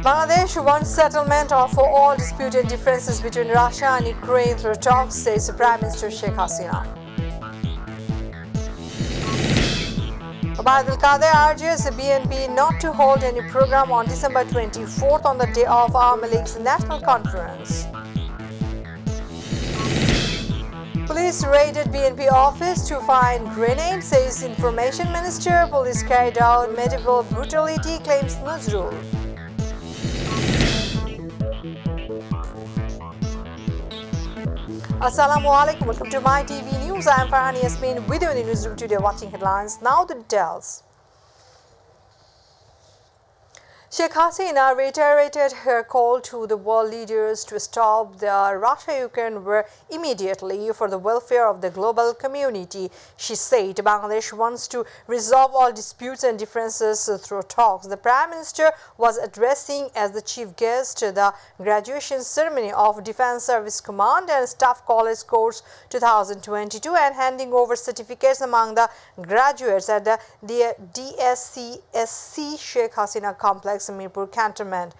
Bangladesh wants settlement of all disputed differences between Russia and Ukraine through talks, says Prime Minister Sheikh Hasina. Abdul Qadir urges the BNP not to hold any program on December 24th on the day of Awami League's National Conference. Police raided BNP office to find grenades, says Information Minister. Police carried out medieval brutality, claims Nazrul. Assalamu alaikum. Welcome to myTV News. I am Farhani Yasmin with you in the newsroom today watching headlines. Now the details. Sheikh Hasina reiterated her call to the world leaders to stop the Russia-Ukraine war immediately for the welfare of the global community. She said Bangladesh wants to resolve all disputes and differences through talks. The Prime Minister was addressing as the chief guest the graduation ceremony of Defence Service Command and Staff College Course 2022 and handing over certificates among the graduates at the DSCSC Sheikh Hasina Complex, Mirpur Cantonment.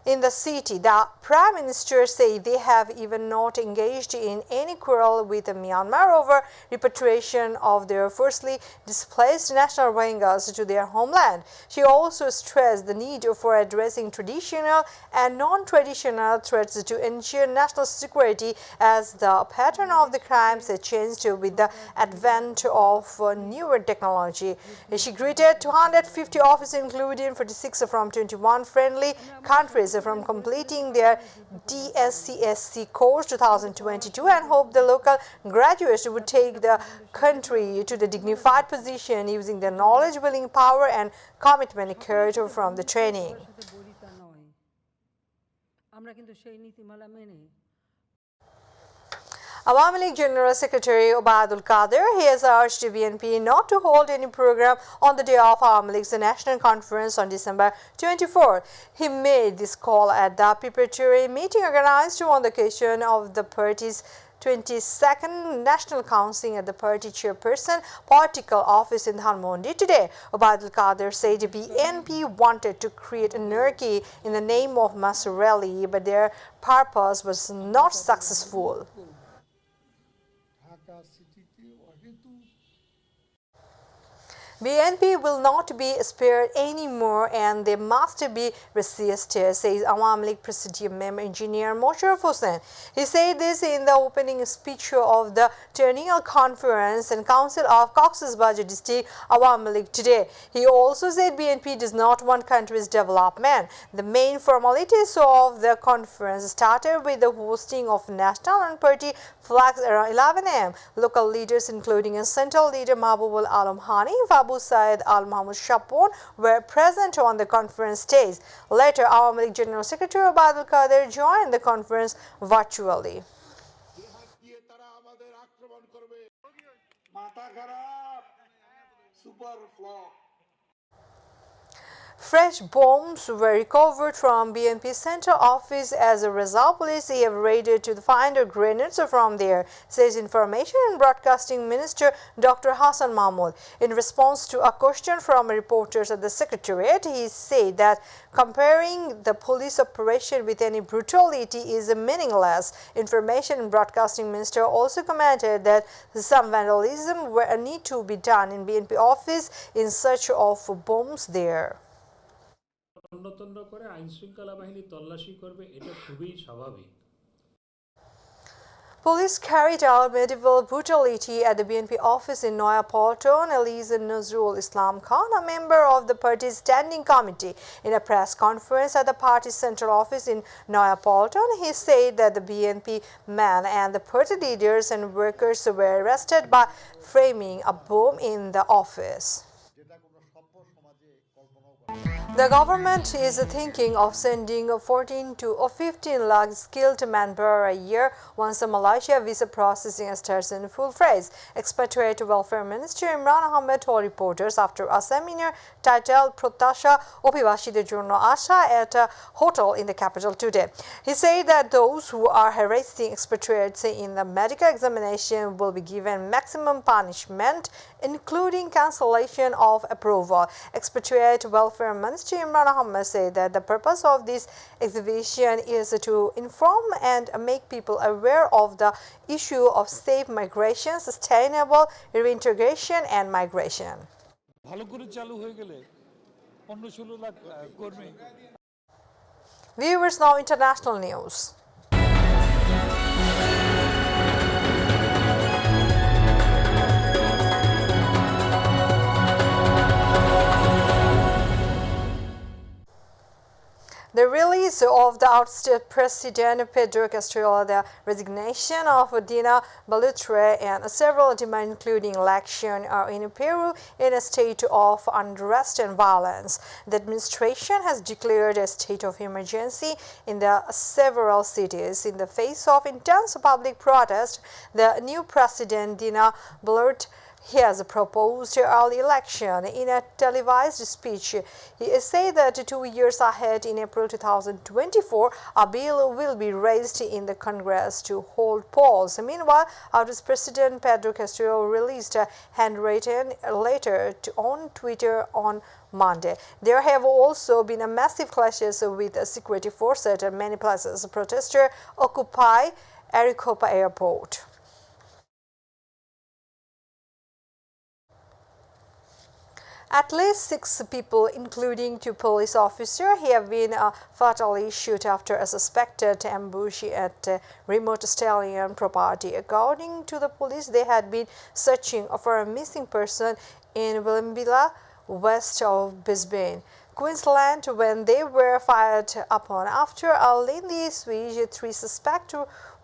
In the city, the Prime Minister said they have even not engaged in any quarrel with Myanmar over repatriation of their forcibly displaced national Rohingyas to their homeland. She also stressed the need for addressing traditional and non-traditional threats to ensure national security as the pattern of the crimes has changed with the advent of newer technology. She greeted 250 officers, including 46 from 21 friendly countries, from completing their DSCSC course 2022 and hoped the local graduates would take the country to the dignified position using their knowledge, willing power and commitment occurred from the training. Awami League General Secretary Abdul Qadir has urged BNP not to hold any program on the day of Awami League's National Conference on December 24th. He made this call at the preparatory meeting organized on the occasion of the party's 22nd National Council at the party chairperson political office in Dhanmondi today. Abdul Qadir said BNP wanted to create anarchy in the name of mass rally, but their purpose was not successful. BNP will not be spared anymore and they must be resisted, says Awami League Presidium Member Engineer Mosharraf Hossain. He said this in the opening speech of the Triennial Conference and Council of Cox's Bazar District Awami League today. He also said BNP does not want country's development. The main formalities of the conference started with the hosting of national and party flags around 11 a.m. Local leaders, including central leader Mahbubul Alam Hani, Abu Said Al Mahmoud Shapon, were present on the conference stage. Later, Awami League General Secretary Abdul Qadir joined the conference virtually. Fresh bombs were recovered from BNP central office. As a result, police have raided to find grenades from there, says Information and Broadcasting Minister Dr. Hassan Mahmood. In response to a question from reporters at the Secretariat, he said that comparing the police operation with any brutality is meaningless. Information and Broadcasting Minister also commented that some vandalism will need to be done in BNP office in search of bombs there. করে আইন শৃঙ্খলা বাহিনী তল্লাশি করবে এটা খুবই স্বাভাবিক। Police carried out medieval brutality at the BNP office in Noya Polton. Elise Nazrul Islam Khan, a member of the party's standing committee, in a press conference at the party's central office in Noya Polton, he said that the BNP man and the party leaders and workers were arrested by framing a bomb in the office. The government is thinking of sending 14 to 15 lakh skilled manpower a year once the Malaysia visa processing starts in full phase. Expatriate Welfare Minister Imran Ahmed told reporters after a seminar titled Protasha Obhibashider Jonno Asha at a hotel in the capital today. He said that those who are harassing expatriates in the medical examination will be given maximum punishment, including cancellation of approval. Expatriate Welfare Affairs Minister Imran Ahmed said that the purpose of this exhibition is to inform and make people aware of the issue of safe migration, sustainable reintegration and migration. Viewers, now international news. The release of the ousted President Pedro Castillo, the resignation of Dina Boluarte, and several demands, including election, are in Peru in a state of unrest and violence. The administration has declared a state of emergency in the several cities. In the face of intense public protest, the new president, Dina Boluarte, he has proposed early election. In a televised speech, he said that 2 years ahead, in April 2024, a bill will be raised in the Congress to hold polls. Meanwhile, Vice President Pedro Castillo released a handwritten letter on Twitter on Monday. There have also been massive clashes with security forces at many places. Protesters occupy Arequipa Airport. At least 6 people, including 2 police officers, have been fatally shot after a suspected ambush at a remote stallion property. According to the police, they had been searching for a missing person in Bangla, west of Brisbane, Queensland, when they were fired upon. After a lengthy siege, 3 suspects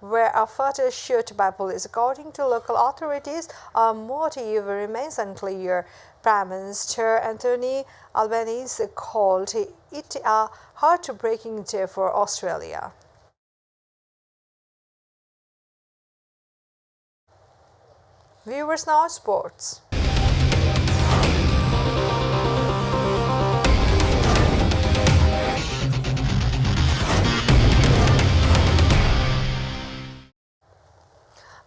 were fatally shot by police. According to local authorities, a motive remains unclear. Prime Minister Anthony Albanese called it a heartbreaking day for Australia. Viewers, now sports.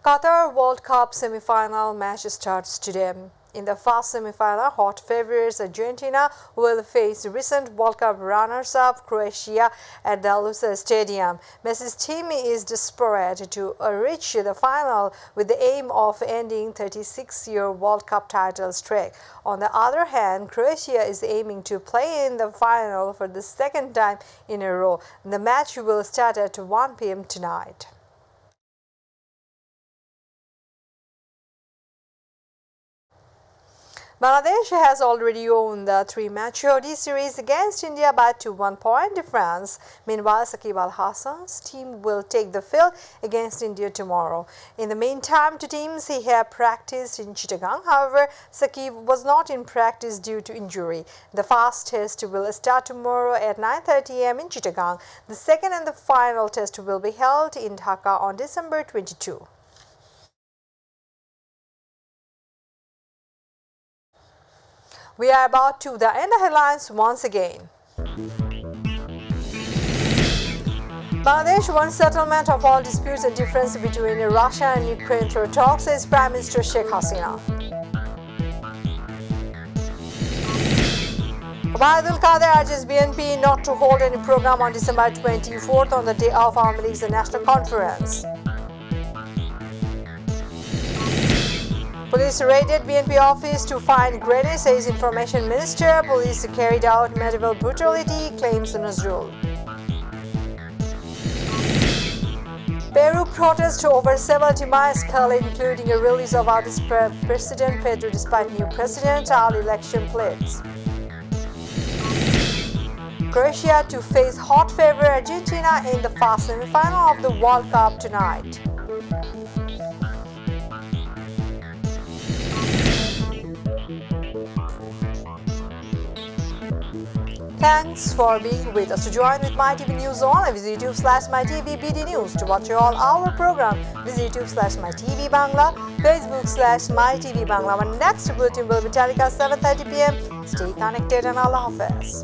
Qatar World Cup semi-final match starts today. In the first semi-final, hot favorites Argentina will face recent World Cup runners-up Croatia at the Lusail Stadium. Messi's team is desperate to reach the final with the aim of ending 36-year World Cup title streak. On the other hand, Croatia is aiming to play in the final for the second time in a row. The match will start at 1 p.m. tonight. Bangladesh has already won the 3-match ODI series against India by 2-1 point difference. Meanwhile, Saqib Al Hassan's team will take the field against India tomorrow. In the meantime, 2 teams have practiced in Chittagong. However, Saqib was not in practice due to injury. The first test will start tomorrow at 9:30 a.m. in Chittagong. The second and the final test will be held in Dhaka on December 22. We are about to end the headlines once again. Bangladesh wants settlement of all disputes and differences between Russia and Ukraine through talks, says Prime Minister Sheikh Hasina. Obaidul Qadir urges BNP not to hold any program on December 24th on the day of Army League's national conference. Police raided BNP office to find grenades, says Information Minister. Police carried out medieval brutality, claims Nazrul. Peru protests over several demands escalate, including a release of Vice President Pedro despite new president, early election pledges. Croatia to face hot favorite Argentina in the first semi-final of the World Cup tonight. Thanks for being with us. To join with MyTV News on, visit YouTube/mytvbd news. To watch all our program, visit YouTube/myTV Bangla, Facebook/myTV Bangla. Our next bulletin will be telecast 7:30 p.m. Stay connected and Allah Hafiz.